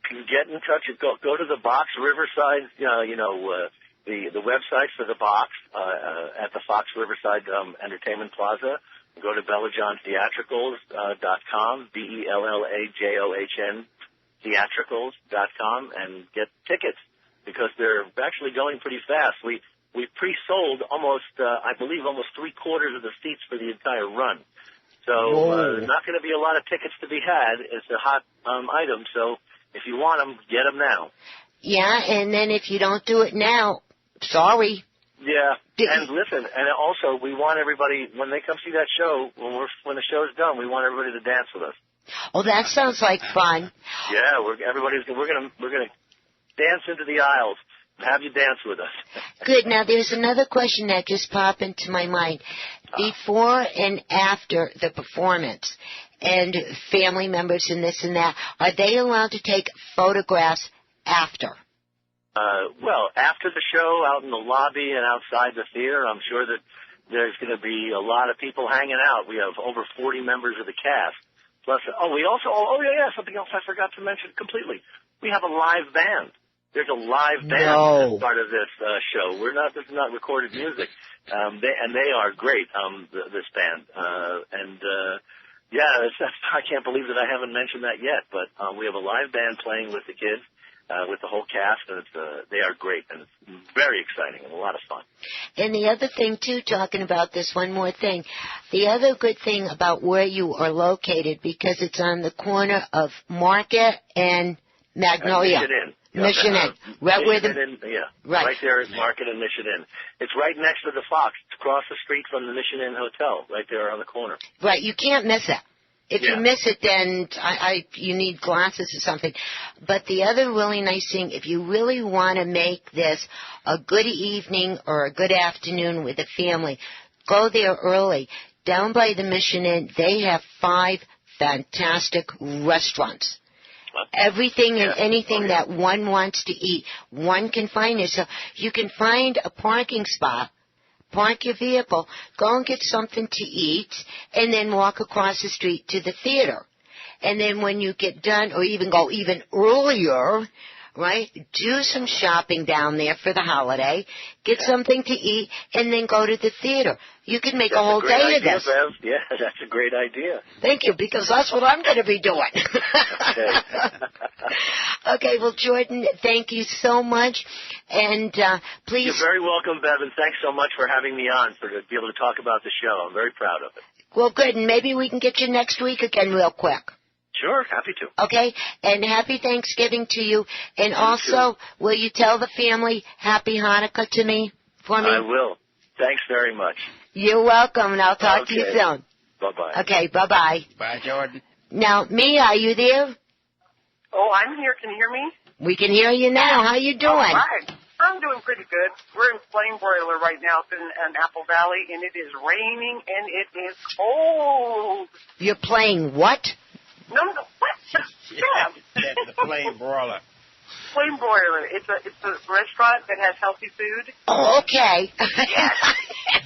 can get in touch. Go to the Box Riverside, the website for the Box at the Fox Riverside Entertainment Plaza. Go to BellaJohn.com, BellaJohn theatricals.com, and get tickets because they're actually going pretty fast. We pre-sold almost 3/4 of the seats for the entire run. So there's not going to be a lot of tickets to be had. It's a hot item, so if you want them, get them now. Yeah, and then if you don't do it now, sorry. Yeah, and listen, and also we want everybody, when they come see that show, when the show's done, we want everybody to dance with us. Oh, that sounds like fun. Yeah, we're gonna dance into the aisles. Have you dance with us. Good. Now, there's another question that just popped into my mind. Before and after the performance, and family members and this and that, are they allowed to take photographs after? Well, after the show, out in the lobby and outside the theater, I'm sure that there's going to be a lot of people hanging out. We have over 40 members of the cast. Plus, something else I forgot to mention completely. We have a live band. There's a live band as part of this show. This is not recorded music. They are great, this band. I can't believe that I haven't mentioned that yet, but we have a live band playing with the kids, with the whole cast, and they are great, and it's very exciting and a lot of fun. And the other thing, too, talking about this, one more thing, the other good thing about where you are located, because it's on the corner of Market and Magnolia. Mission Inn. Right there is Market and Mission Inn. It's right next to the Fox. It's across the street from the Mission Inn Hotel, right there on the corner. Right, you can't miss it. If you miss it, then you need glasses or something. But the other really nice thing, if you really want to make this a good evening or a good afternoon with the family, go there early. Down by the Mission Inn, they have 5 fantastic restaurants. Everything and anything that one wants to eat, one can find it. So you can find a parking spot, park your vehicle, go and get something to eat, and then walk across the street to the theater. And then when you get done, or even go even earlier, right, do some shopping down there for the holiday, get something to eat, and then go to the theater. You can make a whole day of this. Bev. Yeah, that's a great idea. Thank you, because that's what I'm going to be doing. Okay, well, Jordan, thank you so much. And please... You're very welcome, Bev, and thanks so much for having me on to be able to talk about the show. I'm very proud of it. Well, good, and maybe we can get you next week again real quick. Sure, happy to. Okay, and happy Thanksgiving to you. And also, will you tell the family Happy Hanukkah to me for me? I will. Thanks very much. You're welcome, and I'll talk to you soon. Bye-bye. Okay, bye-bye. Bye, Jordan. Now, Mia, are you there? Oh, I'm here. Can you hear me? We can hear you now. How you doing? All right. I'm doing pretty good. We're in Flame Broiler right now in Apple Valley, and it is raining, and it is cold. You're playing what? No, what? Yeah. The Flame Broiler. Flame Broiler. It's a restaurant that has healthy food. Oh, okay. Yes.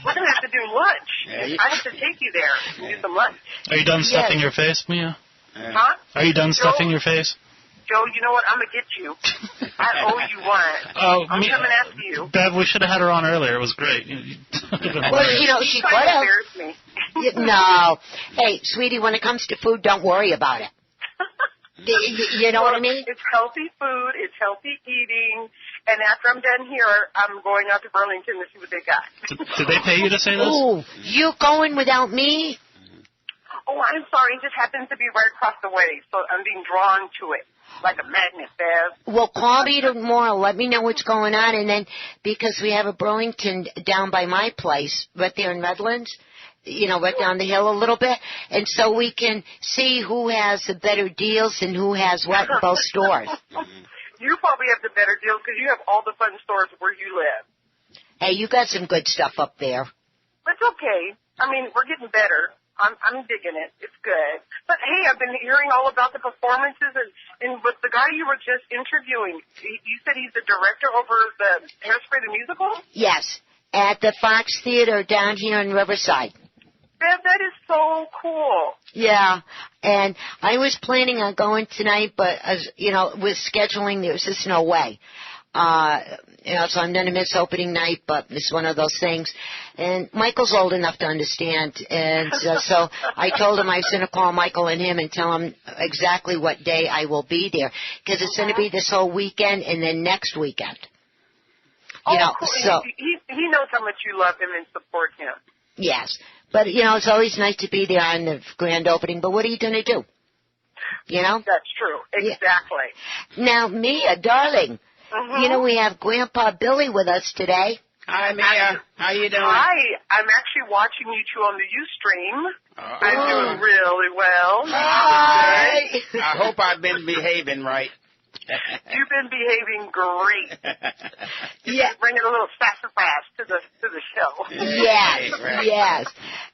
We're going to have to do lunch. Yeah, I have to take you there and do some lunch. Are you done stuffing your face, Mia? Huh? Are you done stuffing your face? Joe, you know what? I'm going to get you. I owe you one. Oh, I'm coming after you. Bev, we should have had her on earlier. It was great. Well, she could have. Embarrass me. No. Hey, sweetie, when it comes to food, don't worry about it. You know what I mean? It's healthy food. It's healthy eating. And after I'm done here, I'm going out to Burlington to see what they got. Did they pay you to say this? Oh, you going without me? Oh, I'm sorry. It just happens to be right across the way, so I'm being drawn to it. Like a magnet, Bev. Well, call me tomorrow. Let me know what's going on. And then, because we have a Burlington down by my place, right there in Redlands, right down the hill a little bit. And so we can see who has the better deals and who has what in both stores. You probably have the better deals because you have all the fun stores where you live. Hey, you got some good stuff up there. It's okay. I mean, we're getting better. I'm digging it. It's good. But, hey, I've been hearing all about the performances, and with the guy you were just interviewing, you said he's the director over the Hairspray the Musical? Yes, at the Fox Theater down here in Riverside. Bev, that is so cool. Yeah, and I was planning on going tonight, but with scheduling, there's just no way. So I'm going to miss opening night, but it's one of those things. And Michael's old enough to understand, and so I told him I was going to call Michael and him and tell him exactly what day I will be there, because it's going to be this whole weekend and then next weekend. Cool. So he knows how much you love him and support him. Yes, but it's always nice to be there on the grand opening. But what are you going to do? That's true. Exactly. Yeah. Now, Mia, darling. Mm-hmm. We have Grandpa Billy with us today. Hi, Mia. How you doing? Hi. I'm actually watching you two on the Ustream. I'm doing really well. Hi. I hope I've been behaving right. You've been behaving great. Yeah. Bringing a little sassafras to the show. Yes, right. Yes.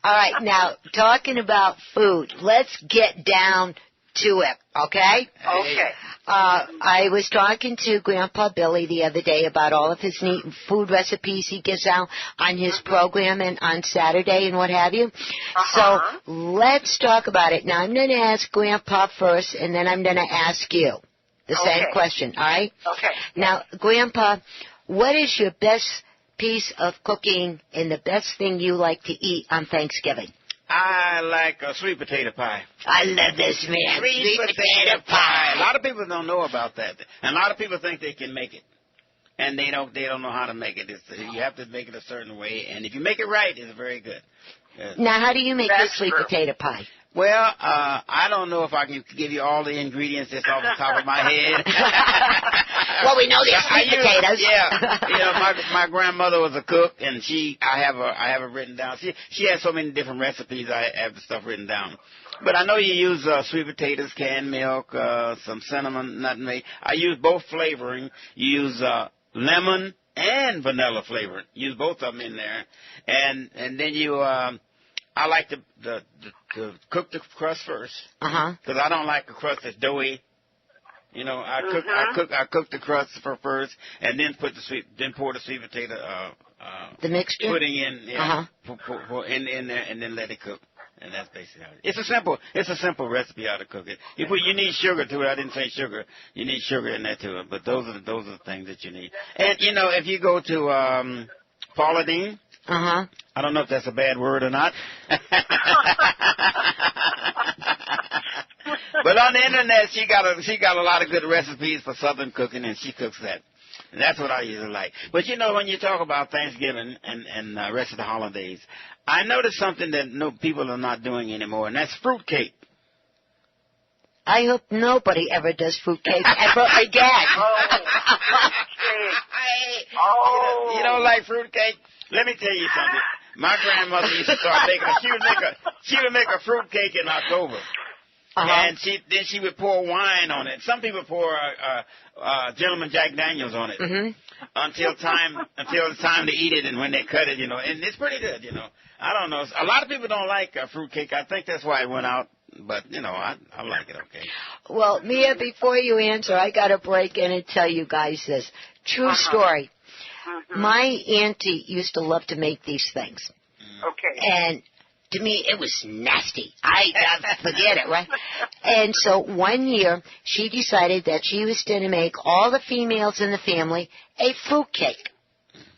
All right, now, talking about food, let's get down to it, okay? Okay. I was talking to Grandpa Billy the other day about all of his neat food recipes he gives out on his program and on Saturday and what have you. So let's talk about it. Now, I'm going to ask Grandpa first, and then I'm going to ask you the same question, all right? Okay. Now, Grandpa, what is your best piece of cooking and the best thing you like to eat on Thanksgiving? I like a sweet potato pie. I love this, man. Sweet potato pie. A lot of people don't know about that. And a lot of people think they can make it. And they don't know how to make it. You have to make it a certain way. And if you make it right, it's very good. Now, how do you make your sweet potato pie? Well, I don't know if I can give you all the ingredients just off the top of my head. Well, we know they're sweet potatoes. Yeah. My grandmother was a cook, and I have it written down. She has so many different recipes. I have the stuff written down. But I know you use sweet potatoes, canned milk, some cinnamon, nutmeg. I use both flavoring. You use lemon and vanilla flavoring. Use both of them in there, and then you. I like to cook the crust first, because I don't like a crust that's doughy. I cook the crust first, and then pour the sweet potato the mixture pudding in in there, and then let it cook. And that's basically how it is. It's a simple recipe how to cook it. You need sugar to it. I didn't say sugar. You need sugar in there to it, but those are the things that you need. And if you go to Paula Deen. I don't know if that's a bad word or not. But on the internet, she got a lot of good recipes for Southern cooking, and she cooks that. And that's what I usually like. But when you talk about Thanksgiving and the rest of the holidays, I noticed something that people are not doing anymore, and that's fruitcake. I hope nobody ever does fruitcake ever again. You don't like fruitcake? Let me tell you something. My grandmother used to start making she would make a fruitcake in October. And then she would pour wine on it. Some people pour Gentleman Jack Daniels on it until it's time to eat it, and when they cut it, and it's pretty good, I don't know. A lot of people don't like fruitcake. I think that's why it went out. But, I like it okay. Well, Mia, before you answer, I got to break in and tell you guys this. True story. My auntie used to love to make these things. Okay. And to me, it was nasty. I forget it, right? And so one year, she decided that she was going to make all the females in the family a fruitcake.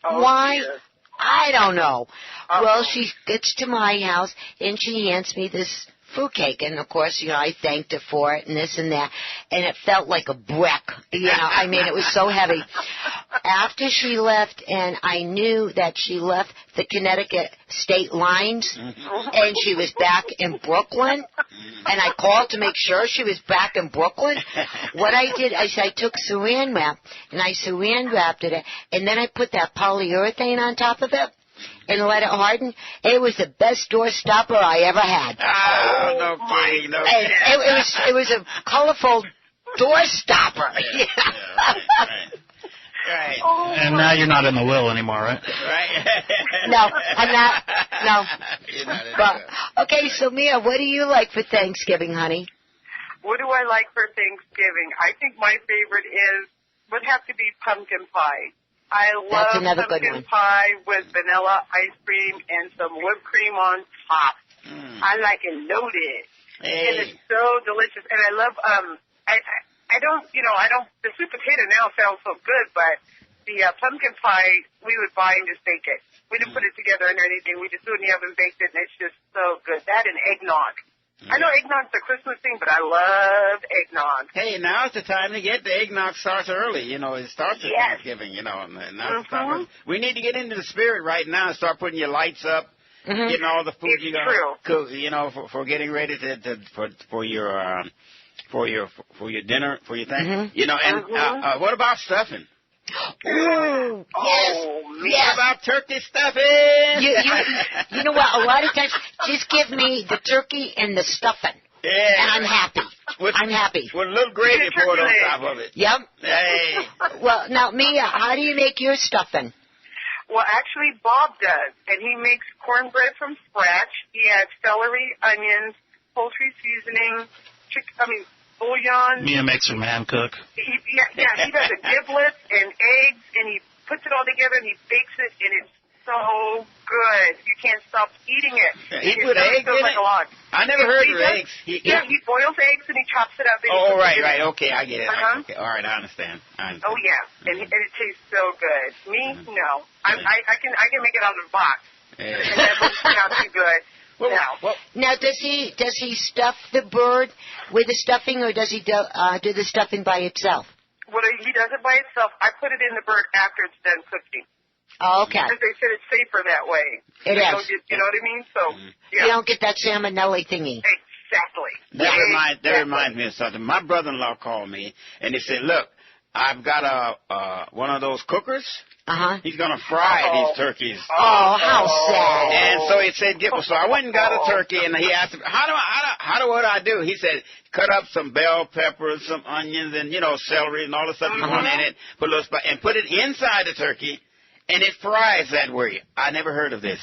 Why? Dear. I don't know. Well, she gets to my house, and she hands me this fruitcake, and of course, I thanked her for it and this and that, and it felt like a brick. I mean, it was so heavy. After she left, and I knew that she left the Connecticut state lines, and she was back in Brooklyn, and I called to make sure she was back in Brooklyn. What I did is I took saran wrap, and I saran wrapped it, and then I put that polyurethane on top of it, and let it harden. It was the best door stopper I ever had. Oh, no kidding, no kidding. It was a colorful door stopper. Right. And now you're not in the will anymore, right? Right. No, I'm not. No. You're not in But, okay, so Mia, what do you like for Thanksgiving, honey? What do I like for Thanksgiving? I think my favorite would have to be pumpkin pie. I love pumpkin pie with vanilla ice cream and some whipped cream on top. I like it loaded. Hey. And it's so delicious. And I love, I don't, the sweet potato now sounds so good, but the pumpkin pie, we would buy and just bake it. We didn't put it together or anything. We just threw it in the oven, baked it, and it's just so good. That and eggnog. I know eggnog's a Christmas thing, but I love eggnog. Hey, now's the time to get the eggnog starts early. It starts at Thanksgiving, and now's the time. We need to get into the spirit right now and start putting your lights up, getting all the food you're gonna cook, for getting ready for your dinner, for your thing. And what about stuffing? Oh, What about turkey stuffing? You know what? A lot of times, just give me the turkey and the stuffing. Yeah. And I'm happy. I'm happy. With a little gravy poured on top of it. Yep. Hey. Well, now, Mia, how do you make your stuffing? Well, actually, Bob does, and he makes cornbread from scratch. He adds celery, onions, poultry seasoning, bouillon. Mia makes her man cook. He does a giblet and eggs, and he puts it all together, and he bakes it, and it's so good. You can't stop eating it. He put eggs in it? I never heard of eggs. He boils eggs, and he chops it up. Oh, right. Okay, I get it. Okay. All right, I understand. Oh, yeah, and it tastes so good. Me, no. I can make it out of the box, and that wouldn't turn out too good. Now, does he stuff the bird with the stuffing, or does he do the stuffing by itself? Well, he does it by itself. I put it in the bird after it's done cooking. Oh, okay. Because they said it's safer that way. It is. You know what I mean? So, You don't get that salmonella thingy. Exactly. That reminds me of something. My brother-in-law called me, and he said, look, I've got one of those cookers. He's going to fry these turkeys. Oh, how sad. And so he said, so I went and got a turkey, and he asked me, what do I do? He said, cut up some bell peppers, some onions, and, celery and all the stuff you want in it, put it inside the turkey, and it fries that way. I never heard of this.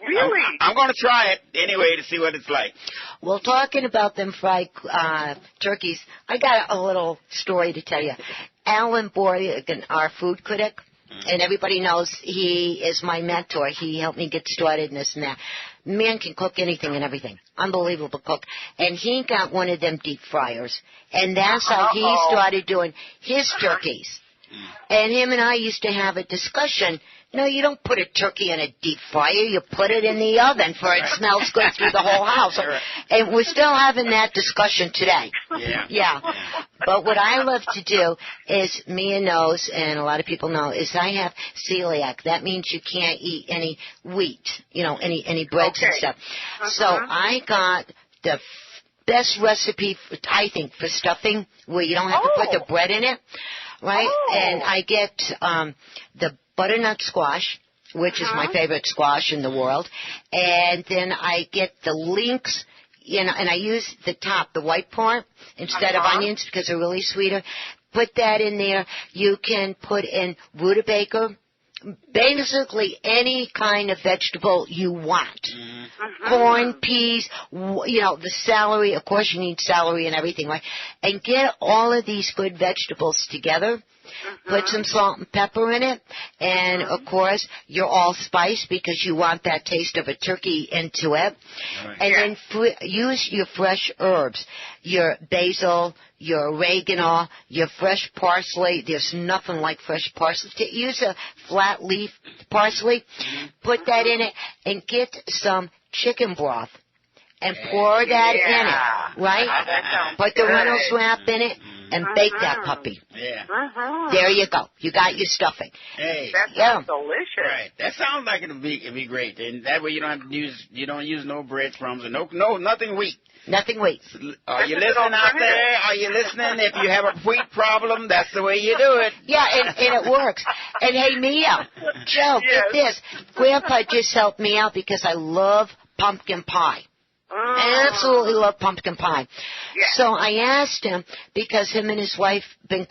Really? I'm going to try it anyway to see what it's like. Well, talking about them fried turkeys, I got a little story to tell you. Alan Borgen, our food critic, and everybody knows he is my mentor. He helped me get started in this and that. Man can cook anything and everything. Unbelievable cook. And he got one of them deep fryers. And that's how he started doing his turkeys. And him and I used to have a discussion. No, you don't put a turkey in a deep fryer. You put it in the oven for it smells good through the whole house. And we're still having that discussion today. Yeah. But what I love to do is, Mia knows, and a lot of people know, is I have celiac. That means you can't eat any wheat, any breads and stuff. So I got the best recipe, I think, for stuffing where you don't have to put the bread in it. Right? And I get the butternut squash, which is my favorite squash in the world. And then I get the lynx, and I use the top, the white part, instead of onions because they're really sweeter. Put that in there. You can put in rutabaga, basically any kind of vegetable you want. Corn, peas, the celery. Of course, you need celery and everything, right? And get all of these good vegetables together. Put some salt and pepper in it. And, of course, your allspice because you want that taste of a turkey into it. And then use your fresh herbs, your basil, your oregano, your fresh parsley. There's nothing like fresh parsley. Use a flat leaf parsley. Put that in it and get some chicken broth and pour that in it, right? Put the Reynolds wrap in it and bake that puppy. There you go. You got your stuffing. Hey, that sounds delicious. Right. That sounds like it'd be great. And that way you don't have to use no breadcrumbs and nothing wheat. Nothing wheat. Are you listening out there? Are you listening? If you have a wheat problem, that's the way you do it. Yeah, and it works. And hey, Mia, Joe, get this. Grandpa just helped me out because I love pumpkin pie. I absolutely love pumpkin pie. So I asked him, because him and his wife been